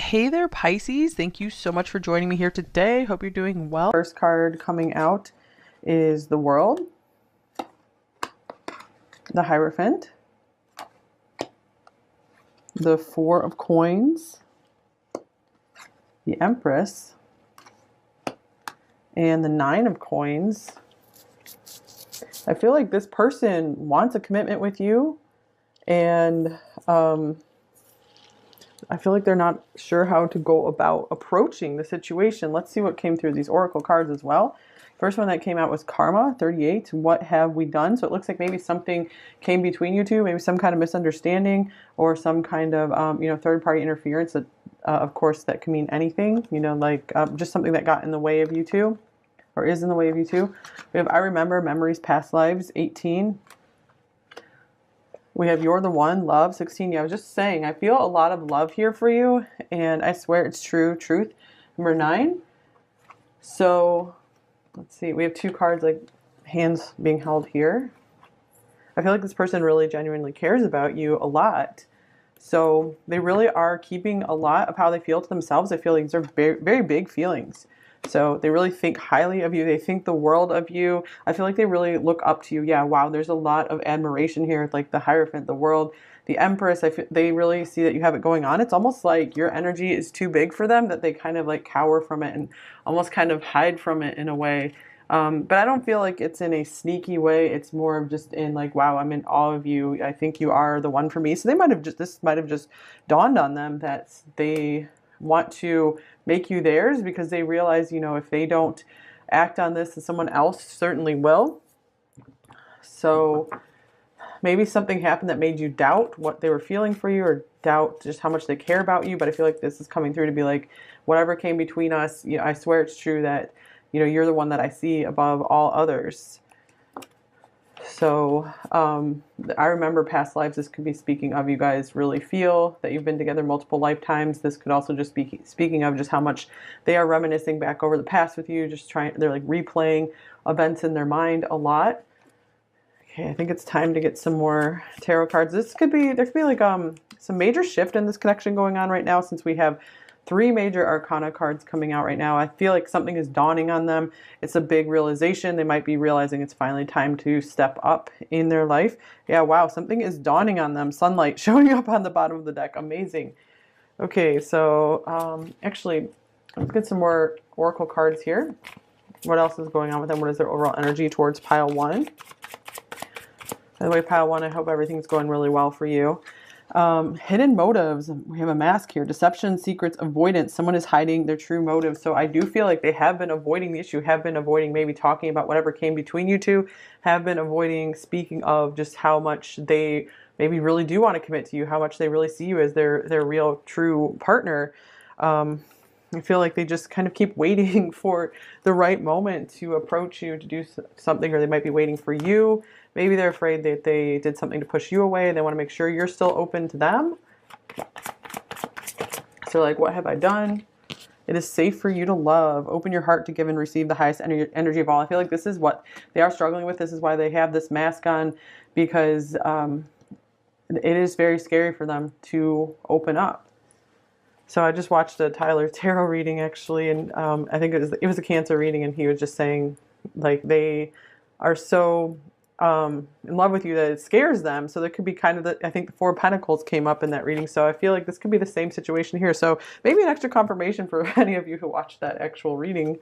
Hey there, Pisces. Thank you so much for joining me here today. Hope you're doing well. First card coming out is the World, the Hierophant, the Four of Coins, the Empress, and the Nine of Coins. I feel like this person wants a commitment with you, and I feel like they're not sure how to go about approaching the situation. Let's see what came through these oracle cards as well. First one that came out was Karma 38. What have we done? So it looks like maybe something came between you two, maybe some kind of misunderstanding or some kind of third-party interference. That, of course, that can mean anything. Like just something that got in the way of you two, or is in the way of you two. We have I Remember, Memories, Past Lives 18. We have You're the One, Love, 16. Yeah, I was just saying, I feel a lot of love here for you, and I swear it's true, truth. Number 9. So, let's see. We have two cards, like hands being held here. I feel like this person really genuinely cares about you a lot. So, they really are keeping a lot of how they feel to themselves. I feel like these are very, very big feelings. So they really think highly of you. They think the world of you. I feel like they really look up to you. Yeah, wow, there's a lot of admiration here. Like the Hierophant, the World, the Empress. They really see that you have it going on. It's almost like your energy is too big for them, that they kind of like cower from it and almost kind of hide from it in a way. But I don't feel like it's in a sneaky way. It's more of just in like, wow, I'm in awe of you. I think you are the one for me. So this might have just dawned on them that they want to make you theirs, because they realize, if they don't act on this, someone else certainly will. So maybe something happened that made you doubt what they were feeling for you, or doubt just how much they care about you. But I feel like this is coming through to be like, whatever came between us, I swear it's true that, you're the one that I see above all others. So I remember past lives. This could be speaking of you guys really feel that you've been together multiple lifetimes. This could also just be speaking of just how much they are reminiscing back over the past with you. They're like replaying events in their mind a lot. Okay, I think it's time to get some more tarot cards. There could be like some major shift in this connection going on right now, since we have 3 major arcana cards coming out right now. I feel like something is dawning on them. It's a big realization. They might be realizing it's finally time to step up in their life. Yeah, wow, something is dawning on them. Sunlight showing up on the bottom of the deck. Amazing. Okay, so actually, let's get some more oracle cards here. What else is going on with them? What is their overall energy towards pile 1? By the way, pile 1, I hope everything's going really well for you. Hidden motives. We have a mask here. Deception, secrets, avoidance. Someone is hiding their true motives. So I do feel like they have been avoiding the issue, have been avoiding maybe talking about whatever came between you two, have been avoiding speaking of just how much they maybe really do want to commit to you, how much they really see you as their real true partner. I feel like they just kind of keep waiting for the right moment to approach you to do something, or they might be waiting for you. Maybe they're afraid that they did something to push you away and they want to make sure you're still open to them. So like, what have I done? It is safe for you to love. Open your heart to give and receive the highest energy of all. I feel like this is what they are struggling with. This is why they have this mask on, because it is very scary for them to open up. So I just watched a Tyler Tarot reading actually, and I think it was a Cancer reading, and he was just saying like they are so in love with you that it scares them. So there could be kind of I think the Four of Pentacles came up in that reading. So I feel like this could be the same situation here. So maybe an extra confirmation for any of you who watched that actual reading.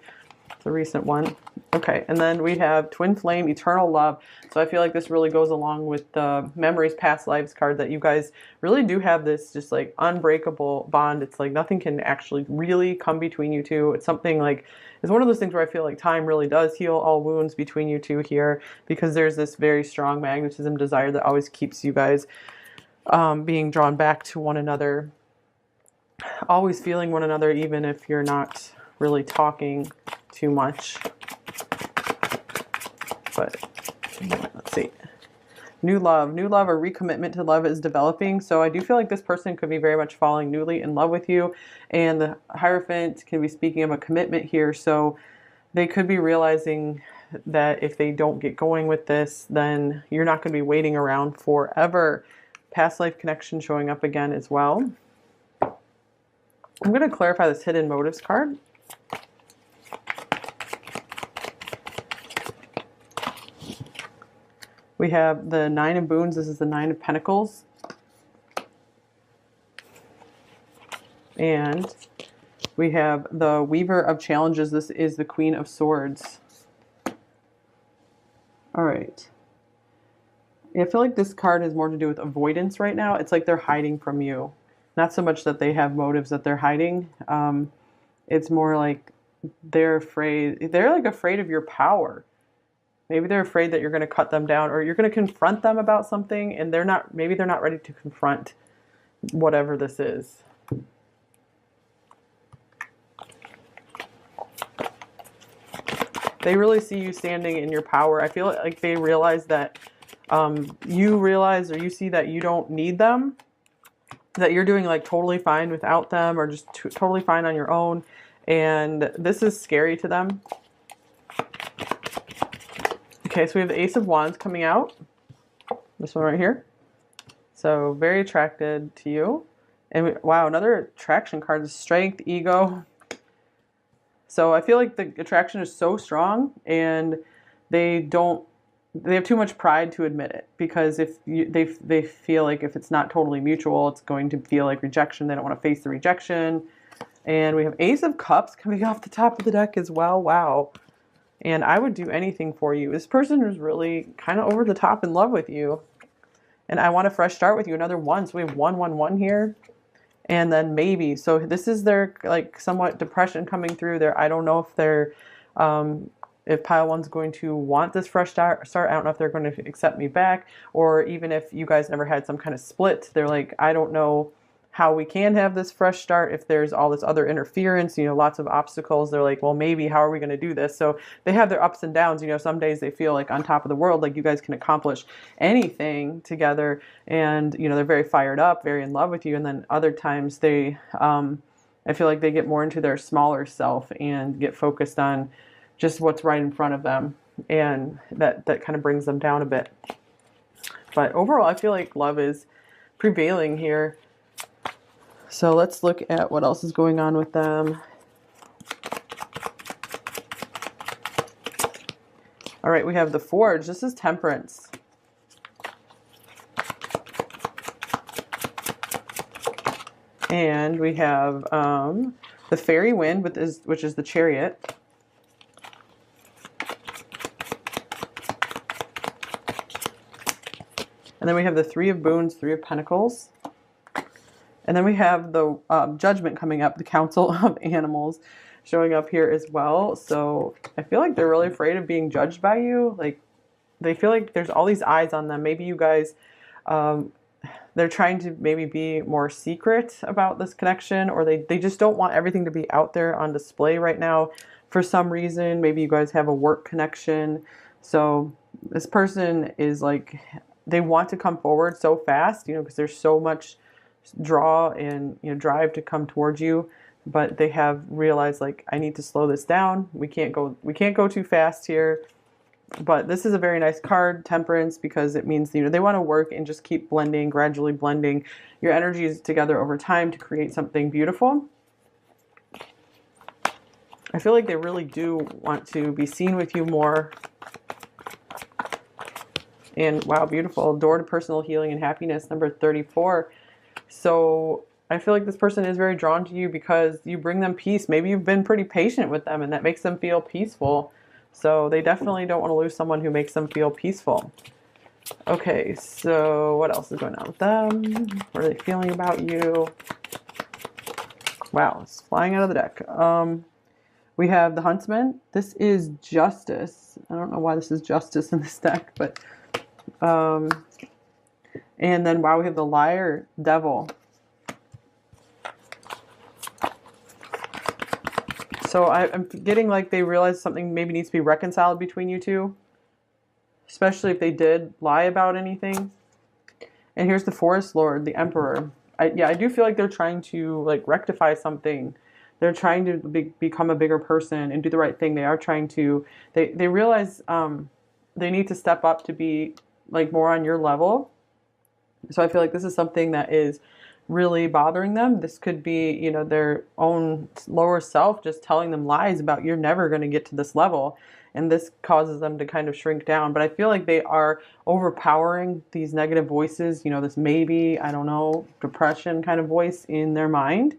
It's a recent one. Okay, and then we have Twin Flame, Eternal Love. So I feel like this really goes along with the Memories, Past Lives card, that you guys really do have this just like unbreakable bond. It's like nothing can actually really come between you two. It's something like, it's one of those things where I feel like time really does heal all wounds between you two here, because there's this very strong magnetism, desire that always keeps you guys being drawn back to one another, always feeling one another, even if you're not really talking too much. But let's see. New love or recommitment to love is developing. So I do feel like this person could be very much falling newly in love with you. And the Hierophant can be speaking of a commitment here. So they could be realizing that if they don't get going with this, then you're not going to be waiting around forever. Past life connection showing up again as well. I'm going to clarify this hidden motives card. We have the Nine of Boons. This is the Nine of Pentacles. And we have the Weaver of Challenges. This is the Queen of Swords. All right. Yeah, I feel like this card has more to do with avoidance right now. It's like they're hiding from you. Not so much that they have motives that they're hiding. It's more like they're afraid. They're like afraid of your power. Maybe they're afraid that you're going to cut them down, or you're going to confront them about something, and they're not. Maybe they're not ready to confront whatever this is. They really see you standing in your power. I feel like they realize that you realize, or you see that you don't need them, that you're doing like totally fine without them, or just totally fine on your own. And this is scary to them. Okay, so we have the Ace of Wands coming out. This one right here. So very attracted to you. And wow, another attraction card is Strength, Ego. So I feel like the attraction is so strong, and they have too much pride to admit it, because if they feel like if it's not totally mutual, it's going to feel like rejection. They don't want to face the rejection. And we have Ace of Cups coming off the top of the deck as well. Wow. And I would do anything for you. This person is really kind of over the top in love with you. And I want a fresh start with you. Another one. So we have 111 here. And then maybe. So this is their like somewhat depression coming through there. I don't know if they're, if pile one's going to want this fresh start. I don't know if they're going to accept me back. Or even if you guys never had some kind of split. They're like, I don't know how we can have this fresh start if there's all this other interference, you know, lots of obstacles. They're like, well, maybe, how are we going to do this? So they have their ups and downs. You know, some days they feel like on top of the world, like you guys can accomplish anything together. And, you know, they're very fired up, very in love with you. And then other times they, I feel like they get more into their smaller self and get focused on just what's right in front of them. And that kind of brings them down a bit. But overall, I feel like love is prevailing here. So let's look at what else is going on with them. All right, we have the Forge. This is Temperance. And we have the Fairy Wind, which is the Chariot. And then we have the Three of Boons, Three of Pentacles. And then we have the Judgment coming up, the Council of Animals showing up here as well. So I feel like they're really afraid of being judged by you. Like they feel like there's all these eyes on them. Maybe you guys, they're trying to maybe be more secret about this connection, or they just don't want everything to be out there on display right now for some reason. Maybe you guys have a work connection. So this person is like, they want to come forward so fast, you know, because there's so much draw and, you know, drive to come towards you, but they have realized like, I need to slow this down. We can't go too fast here. But this is a very nice card, Temperance, because it means, you know, they want to work and just keep blending, gradually blending your energies together over time to create something beautiful. I feel like they really do want to be seen with you more. And wow, beautiful. Door to personal healing and happiness, number 34. So I feel like this person is very drawn to you because you bring them peace. Maybe you've been pretty patient with them and that makes them feel peaceful. So they definitely don't want to lose someone who makes them feel peaceful. Okay, so what else is going on with them? What are they feeling about you? Wow, it's flying out of the deck. We have the Huntsman. This is Justice. I don't know why this is Justice in this deck, but and then wow, we have the Liar, Devil. So I'm getting like they realize something maybe needs to be reconciled between you two, especially if they did lie about anything. And here's the Forest Lord, the Emperor. I do feel like they're trying to like rectify something. They're trying to become a bigger person and do the right thing. They are trying to, they realize they need to step up to be like more on your level. So I feel like this is something that is really bothering them. This could be, you know, their own lower self just telling them lies about you're never going to get to this level. And this causes them to kind of shrink down. But I feel like they are overpowering these negative voices, you know, this maybe, I don't know, depression kind of voice in their mind.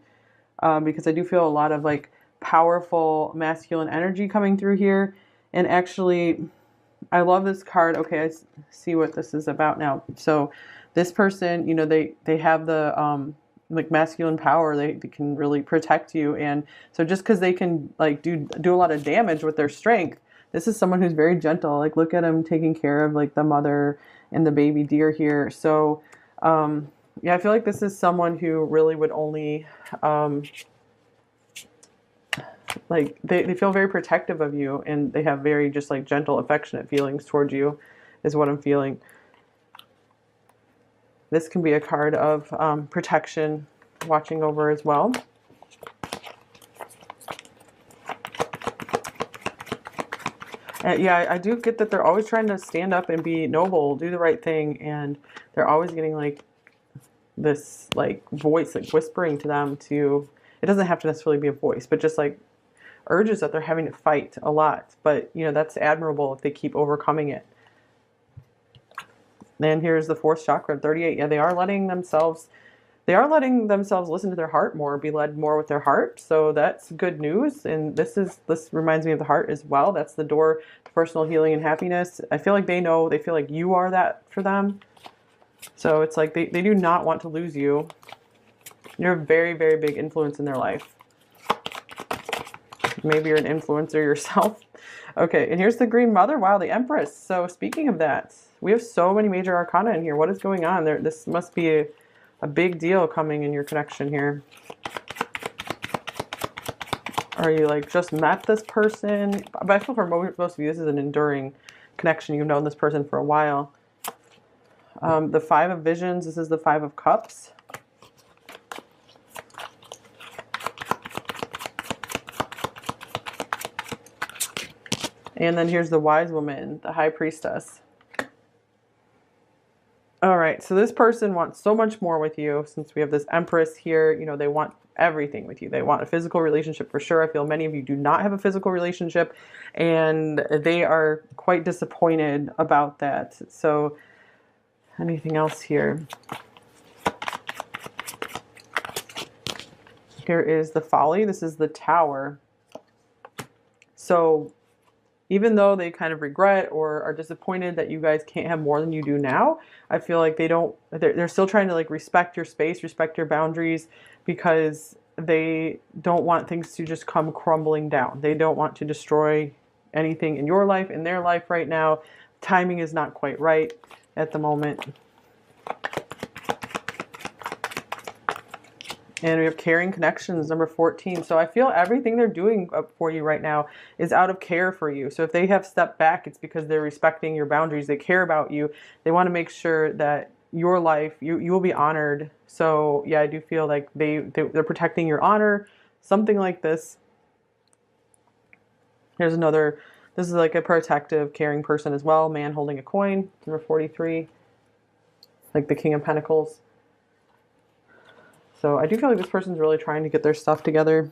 Because I do feel a lot of like powerful masculine energy coming through here. And actually, I love this card. Okay, I see what this is about now. So this person, you know, they have the like masculine power. They can really protect you. And so just because they can like do a lot of damage with their strength, this is someone who's very gentle. Like look at him taking care of like the mother and the baby deer here. So yeah, I feel like this is someone who really would only like they feel very protective of you, and they have very just like gentle, affectionate feelings towards you is what I'm feeling. This can be a card of protection, watching over as well. Yeah, I do get that they're always trying to stand up and be noble, do the right thing, and they're always getting like this like voice like whispering to them to, it doesn't have to necessarily be a voice, but just like urges that they're having to fight a lot. But you know, that's admirable if they keep overcoming it. And here's the fourth chakra, 38. Yeah, they are letting themselves listen to their heart more, be led more with their heart. So that's good news. And this reminds me of the heart as well. That's the door to personal healing and happiness. I feel like they feel like you are that for them. So it's like they do not want to lose you. You're a very, very big influence in their life. Maybe you're an influencer yourself. Okay, and here's the Green Mother. Wow, the Empress. So speaking of that, we have so many major arcana in here. What is going on there? This must be a big deal coming in your connection here. Are you like just met this person? But I feel for most of you, this is an enduring connection. You've known this person for a while. The Five of Visions. This is the Five of Cups. And then here's the Wise Woman, the High Priestess. All right, so this person wants so much more with you. Since we have this Empress here, you know, they want everything with you. They want a physical relationship for sure. I feel many of you do not have a physical relationship, and they are quite disappointed about that. So anything else here? Here is the Folly. This is the Tower. So even though they kind of regret or are disappointed that you guys can't have more than you do now, I feel like they're still trying to like respect your space, respect your boundaries, because they don't want things to just come crumbling down. They don't want to destroy anything in your life, in their life right now. Timing is not quite right at the moment. And we have Caring Connections, number 14. So I feel everything they're doing for you right now is out of care for you. So if they have stepped back, it's because they're respecting your boundaries. They care about you. They want to make sure that your life, you will be honored. So yeah, I do feel like they're protecting your honor, something like this. Here's another, this is like a protective, caring person as well. Man holding a coin, number 43. Like the King of Pentacles. So I do feel like this person's really trying to get their stuff together.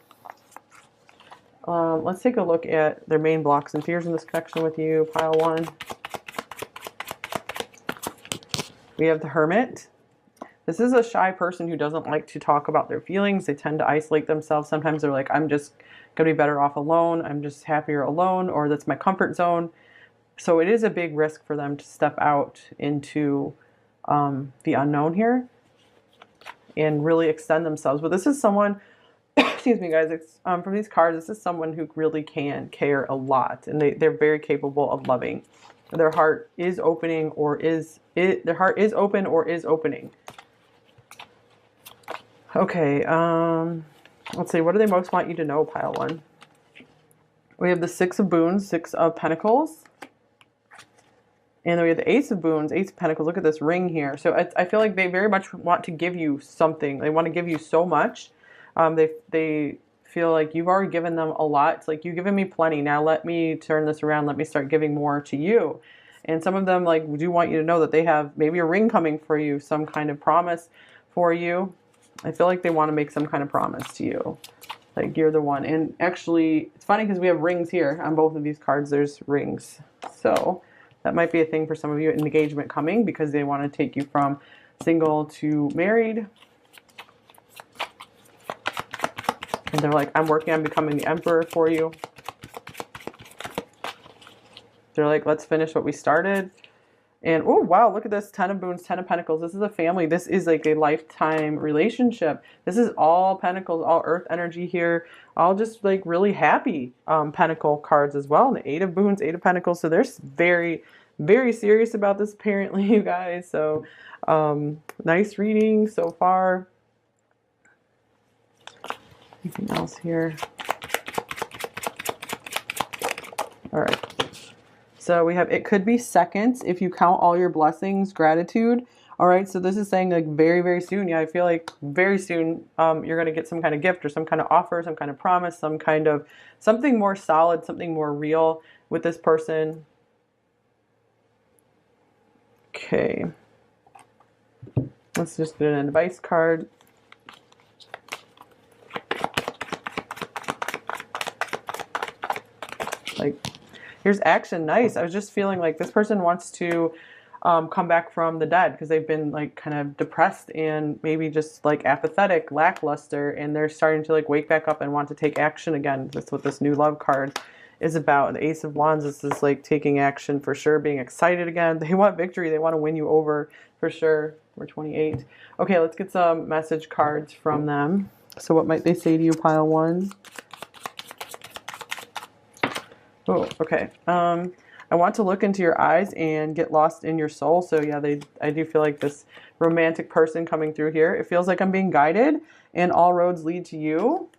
Let's take a look at their main blocks and fears in this connection with you, pile 1. We have the Hermit. This is a shy person who doesn't like to talk about their feelings. They tend to isolate themselves. Sometimes they're like, I'm just going to be better off alone. I'm just happier alone, or that's my comfort zone. So it is a big risk for them to step out into the unknown here and really extend themselves. But this is someone, excuse me guys, it's, from these cards, this is someone who really can care a lot, and they're very capable of loving. Their heart is opening their heart is open or is opening. Okay, let's see, what do they most want you to know, pile 1? We have the Six of Boons, Six of Pentacles. And then we have the Ace of Boons, Ace of Pentacles. Look at this ring here. So I feel like they very much want to give you something. They want to give you so much. They feel like you've already given them a lot. It's like, you've given me plenty. Now let me turn this around. Let me start giving more to you. And some of them like do want you to know that they have maybe a ring coming for you, some kind of promise for you. I feel like they want to make some kind of promise to you. Like you're the one. And actually, it's funny because we have rings here on both of these cards. There's rings. So that might be a thing for some of you. An engagement coming because they want to take you from single to married. And they're like, I'm working on becoming the emperor for you. They're like, let's finish what we started. And, oh, wow, look at this. 10 of Boons, 10 of Pentacles. This is a family. This is like a lifetime relationship. This is all Pentacles, all Earth energy here. All just like really happy Pentacle cards as well. And the 8 of Boons, 8 of Pentacles. So they're very, very serious about this apparently, you guys. So nice reading so far. Anything else here? All right. So we have, it could be seconds if you count all your blessings, gratitude. All right. So this is saying like very, very soon. Yeah. I feel like very soon you're going to get some kind of gift or some kind of offer, some kind of promise, some kind of something more solid, something more real with this person. Okay. Let's just get an advice card. Like, here's action. Nice. I was just feeling like this person wants to come back from the dead because they've been like kind of depressed and maybe just like apathetic, lackluster, and they're starting to like wake back up and want to take action again. That's what this new love card is about. The Ace of Wands, this is like taking action for sure, being excited again. They want victory. They want to win you over for sure. We're 28. Okay, let's get some message cards from them. So what might they say to you, pile one? Oh, okay. I want to look into your eyes and get lost in your soul. So yeah, I do feel like this romantic person coming through here. It feels like I'm being guided and all roads lead to you.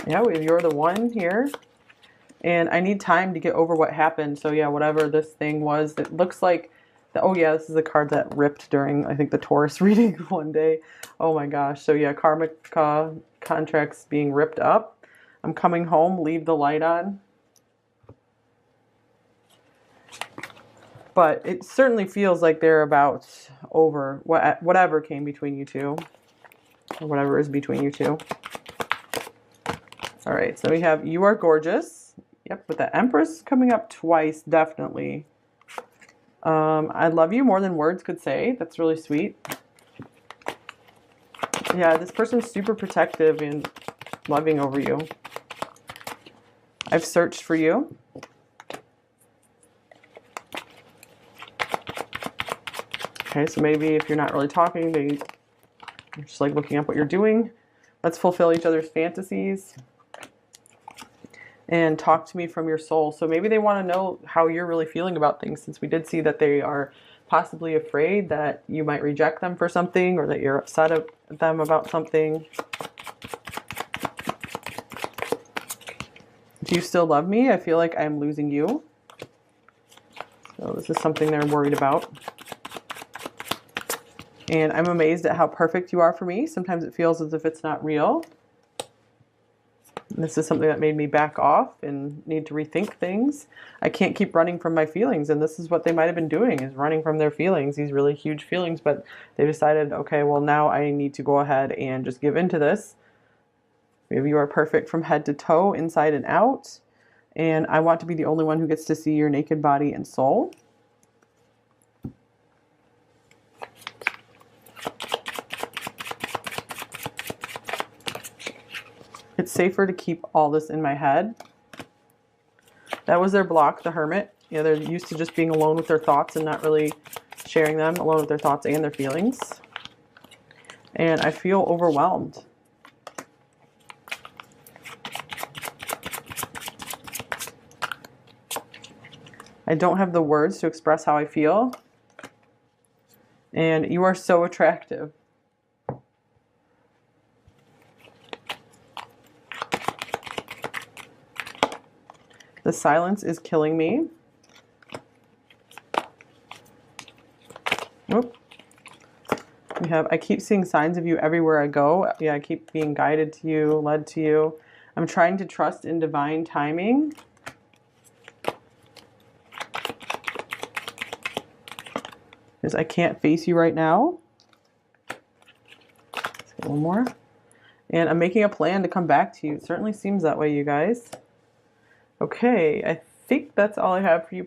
Yeah, you're the one here. And I need time to get over what happened. So yeah, whatever this thing was, it looks like, oh yeah, this is a card that ripped during, I think, the Taurus reading one day. Oh my gosh. So yeah, karmic contracts being ripped up. I'm coming home, leave the light on. But it certainly feels like they're about over whatever came between you two. Or whatever is between you two. All right, so we have You Are Gorgeous. Yep, with the Empress coming up twice, definitely. I love you more than words could say. That's really sweet. Yeah, this person's super protective and loving over you. I've searched for you. Okay, so maybe if you're not really talking, they're just like looking up what you're doing. Let's fulfill each other's fantasies. And talk to me from your soul. So maybe they want to know how you're really feeling about things, since we did see that they are possibly afraid that you might reject them for something or that you're upset at them about something. Do you still love me? I feel like I'm losing you. So this is something they're worried about. And I'm amazed at how perfect you are for me. Sometimes it feels as if it's not real. This is something that made me back off and need to rethink things. I can't keep running from my feelings, and this is what they might have been doing, is running from their feelings, these really huge feelings, but they decided, okay, well now I need to go ahead and just give into this. Maybe you are perfect from head to toe, inside and out, and I want to be the only one who gets to see your naked body and soul. It's safer to keep all this in my head. That was their block, the Hermit. Yeah, they're used to just being alone with their thoughts and not really sharing them, alone with their thoughts and their feelings. And I feel overwhelmed. I don't have the words to express how I feel. And you are so attractive. The silence is killing me. Oop. We have, I keep seeing signs of you everywhere I go. Yeah, I keep being guided to you, led to you. I'm trying to trust in divine timing. is I can't face you right now. Let's get one more. And I'm making a plan to come back to you. It certainly seems that way, you guys. Okay, I think that's all I have for you.